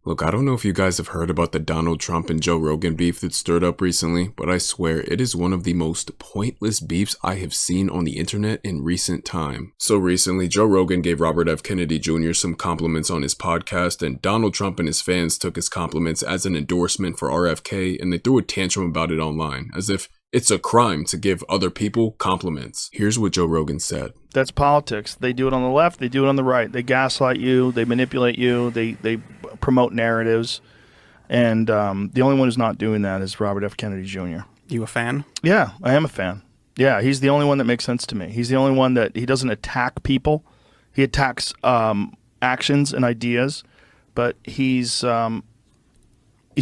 Look, I don't know if you guys have heard about the Donald Trump and Joe Rogan beef that stirred up recently, but I swear it is one of the most pointless beefs I have seen on the internet in recent time. So recently, Joe Rogan gave Robert F. Kennedy Jr. some compliments on his podcast, and Donald Trump and his fans took his compliments as an endorsement for RFK, and they threw a tantrum about it online, as if it's a crime to give other people compliments. Here's what Joe Rogan said. That's politics. They do it on the left, they do it on the right. They gaslight you, they manipulate you, they promote narratives. And the only one who's not doing that is Robert F. Kennedy Jr. You a fan? Yeah, I am a fan. Yeah, he's the only one that makes sense to me. He's the only one that he doesn't attack people. He attacks actions and ideas, but he's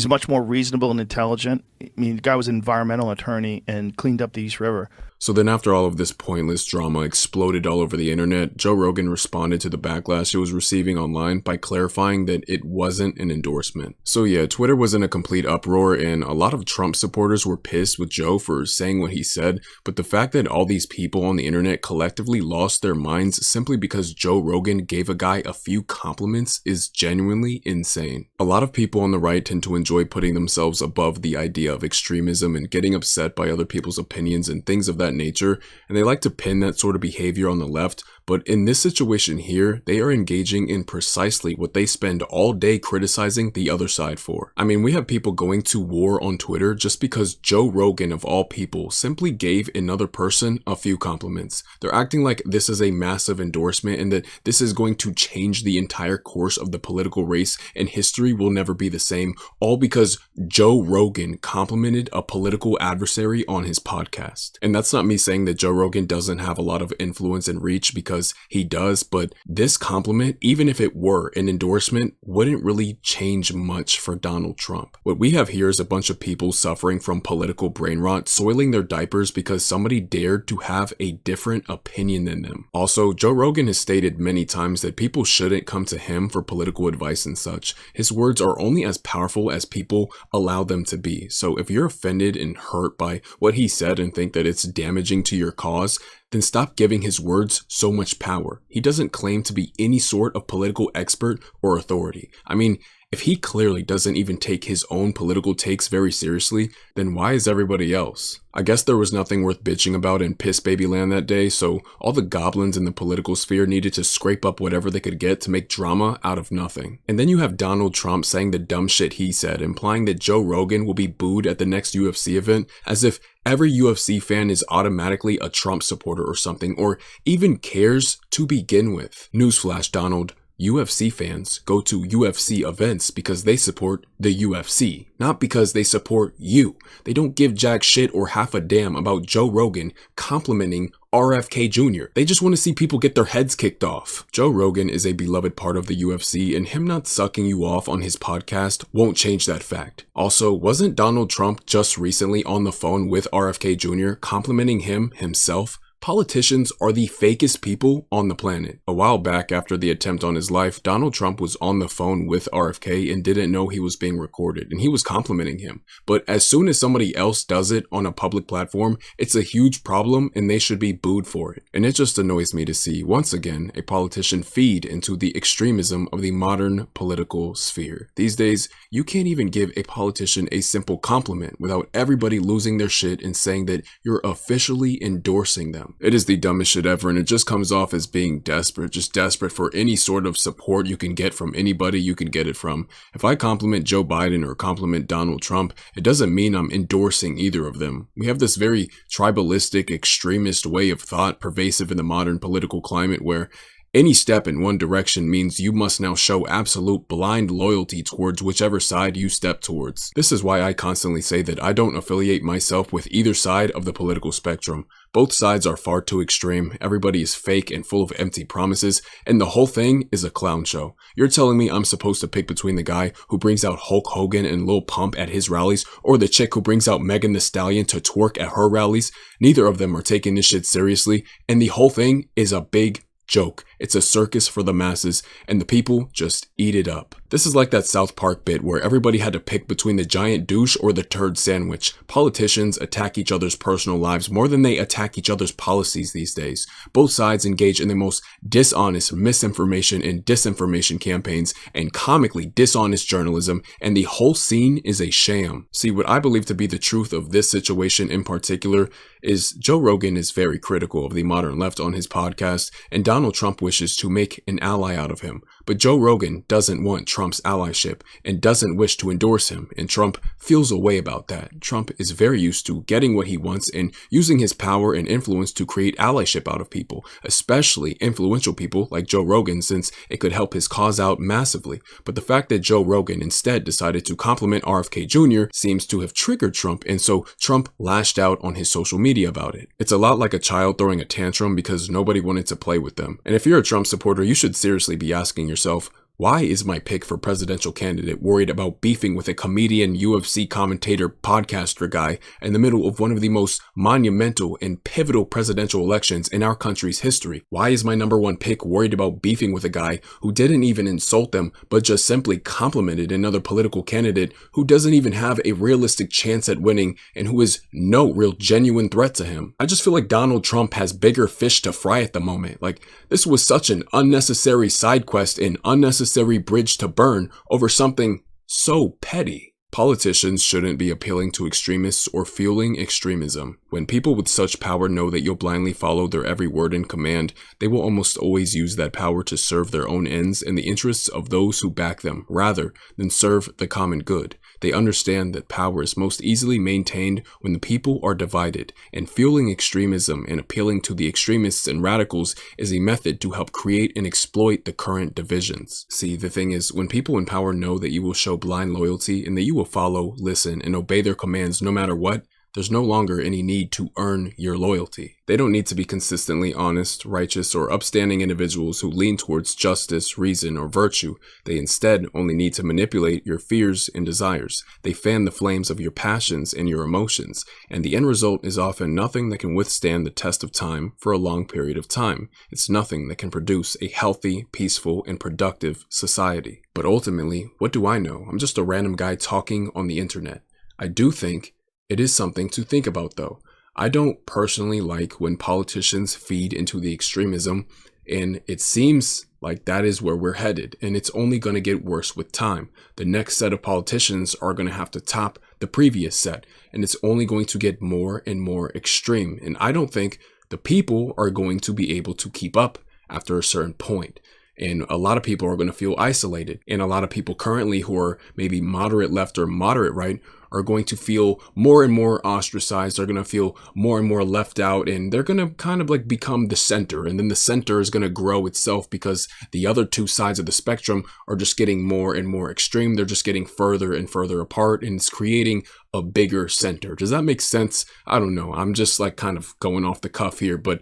much more reasonable and intelligent. I mean, the guy was an environmental attorney and cleaned up the East River. So then after all of this pointless drama exploded all over the internet, Joe Rogan responded to the backlash it was receiving online by clarifying that it wasn't an endorsement. So yeah, Twitter was in a complete uproar and a lot of Trump supporters were pissed with Joe for saying what he said, but the fact that all these people on the internet collectively lost their minds simply because Joe Rogan gave a guy a few compliments is genuinely insane. A lot of people on the right tend to enjoy putting themselves above the idea of extremism and getting upset by other people's opinions and things of that nature, and they like to pin that sort of behavior on the left. But in this situation here, they are engaging in precisely what they spend all day criticizing the other side for. I mean, we have people going to war on Twitter just because Joe Rogan, of all people, simply gave another person a few compliments. They're acting like this is a massive endorsement and that this is going to change the entire course of the political race and history will never be the same, all because Joe Rogan complimented a political adversary on his podcast. And that's not me saying that Joe Rogan doesn't have a lot of influence and reach, because he does, but this compliment, even if it were an endorsement, wouldn't really change much for Donald Trump. What we have here is a bunch of people suffering from political brain rot, soiling their diapers because somebody dared to have a different opinion than them. Also, Joe Rogan has stated many times that people shouldn't come to him for political advice and such. His words are only as powerful as people allow them to be. So if you're offended and hurt by what he said and think that it's damaging to your cause, then stop giving his words so much power. He doesn't claim to be any sort of political expert or authority. I mean, if he clearly doesn't even take his own political takes very seriously, then why is everybody else? I guess there was nothing worth bitching about in Piss Baby Land that day, so all the goblins in the political sphere needed to scrape up whatever they could get to make drama out of nothing. And then you have Donald Trump saying the dumb shit he said, implying that Joe Rogan will be booed at the next UFC event, as if every UFC fan is automatically a Trump supporter or something, or even cares to begin with. Newsflash, Donald. UFC fans go to UFC events because they support the UFC, not because they support you. They don't give jack shit or half a damn about Joe Rogan complimenting RFK Jr. They just want to see people get their heads kicked off. Joe Rogan is a beloved part of the UFC, and him not sucking you off on his podcast won't change that fact. Also, wasn't Donald Trump just recently on the phone with RFK Jr. complimenting him himself? Politicians are the fakest people on the planet. A while back, after the attempt on his life, Donald Trump was on the phone with RFK and didn't know he was being recorded, and he was complimenting him. But as soon as somebody else does it on a public platform, it's a huge problem and they should be booed for it. And it just annoys me to see, once again, a politician feed into the extremism of the modern political sphere. These days, you can't even give a politician a simple compliment without everybody losing their shit and saying that you're officially endorsing them. It is the dumbest shit ever, and it just comes off as being desperate, just desperate for any sort of support you can get from anybody you can get it from. If I compliment Joe Biden or compliment Donald Trump, it doesn't mean I'm endorsing either of them. We have this very tribalistic, extremist way of thought pervasive in the modern political climate where any step in one direction means you must now show absolute blind loyalty towards whichever side you step towards. This is why I constantly say that I don't affiliate myself with either side of the political spectrum. Both sides are far too extreme, everybody is fake and full of empty promises, and the whole thing is a clown show. You're telling me I'm supposed to pick between the guy who brings out Hulk Hogan and Lil Pump at his rallies, or the chick who brings out Megan Thee Stallion to twerk at her rallies? Neither of them are taking this shit seriously, and the whole thing is a big joke. It's a circus for the masses, and the people just eat it up. This is like that South Park bit where everybody had to pick between the giant douche or the turd sandwich. Politicians attack each other's personal lives more than they attack each other's policies these days. Both sides engage in the most dishonest misinformation and disinformation campaigns and comically dishonest journalism, and the whole scene is a sham. See, what I believe to be the truth of this situation in particular is Joe Rogan is very critical of the modern left on his podcast, and Donald Trump wishes to make an ally out of him. But Joe Rogan doesn't want Trump's allyship and doesn't wish to endorse him, and Trump feels a way about that. Trump is very used to getting what he wants and using his power and influence to create allyship out of people, especially influential people like Joe Rogan, since it could help his cause out massively. But the fact that Joe Rogan instead decided to compliment RFK Jr. seems to have triggered Trump, and so Trump lashed out on his social media about it. It's a lot like a child throwing a tantrum because nobody wanted to play with them. And if you're a Trump supporter, you should seriously be asking yourself, why is my pick for presidential candidate worried about beefing with a comedian, UFC commentator, podcaster guy in the middle of one of the most monumental and pivotal presidential elections in our country's history? Why is my number one pick worried about beefing with a guy who didn't even insult them, but just simply complimented another political candidate who doesn't even have a realistic chance at winning and who is no real genuine threat to him? I just feel like Donald Trump has bigger fish to fry at the moment. Like, this was such an unnecessary side quest and unnecessary bridge to burn over something so petty. Politicians shouldn't be appealing to extremists or fueling extremism. When people with such power know that you'll blindly follow their every word and command, they will almost always use that power to serve their own ends and the interests of those who back them, rather than serve the common good. They understand that power is most easily maintained when the people are divided, and fueling extremism and appealing to the extremists and radicals is a method to help create and exploit the current divisions. See, the thing is, when people in power know that you will show blind loyalty and that you will follow, listen, and obey their commands no matter what, there's no longer any need to earn your loyalty. They don't need to be consistently honest, righteous, or upstanding individuals who lean towards justice, reason, or virtue. They instead only need to manipulate your fears and desires. They fan the flames of your passions and your emotions, and the end result is often nothing that can withstand the test of time for a long period of time. It's nothing that can produce a healthy, peaceful, and productive society. But ultimately, what do I know? I'm just a random guy talking on the internet. I do think it is something to think about, though. I don't personally like when politicians feed into the extremism, and it seems like that is where we're headed, and it's only going to get worse with time. The next set of politicians are going to have to top the previous set, and it's only going to get more and more extreme, and I don't think the people are going to be able to keep up after a certain point. And a lot of people are going to feel isolated, and a lot of people currently who are maybe moderate left or moderate right are going to feel more and more ostracized. They're going to feel more and more left out, and they're going to kind of like become the center, and then the center is going to grow itself because the other two sides of the spectrum are just getting more and more extreme. They're just getting further and further apart, and it's creating a bigger center. Does that make sense? I don't know. I'm just like kind of going off the cuff here, but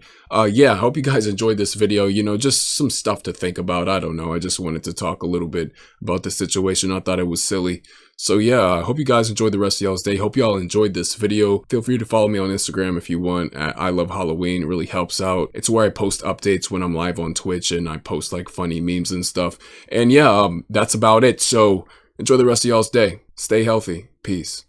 yeah, I hope you guys enjoyed this video. You know, just some stuff to think about. I don't know. I just wanted to talk a little bit about the situation. I thought it was silly. So yeah, I hope you guys enjoyed the rest of y'all's day. Hope y'all enjoyed this video. Feel free to follow me on Instagram if you want at I Love Halloween. It really helps out. It's where I post updates when I'm live on Twitch, and I post like funny memes and stuff. And yeah, that's about it. So enjoy the rest of y'all's day. Stay healthy. Peace.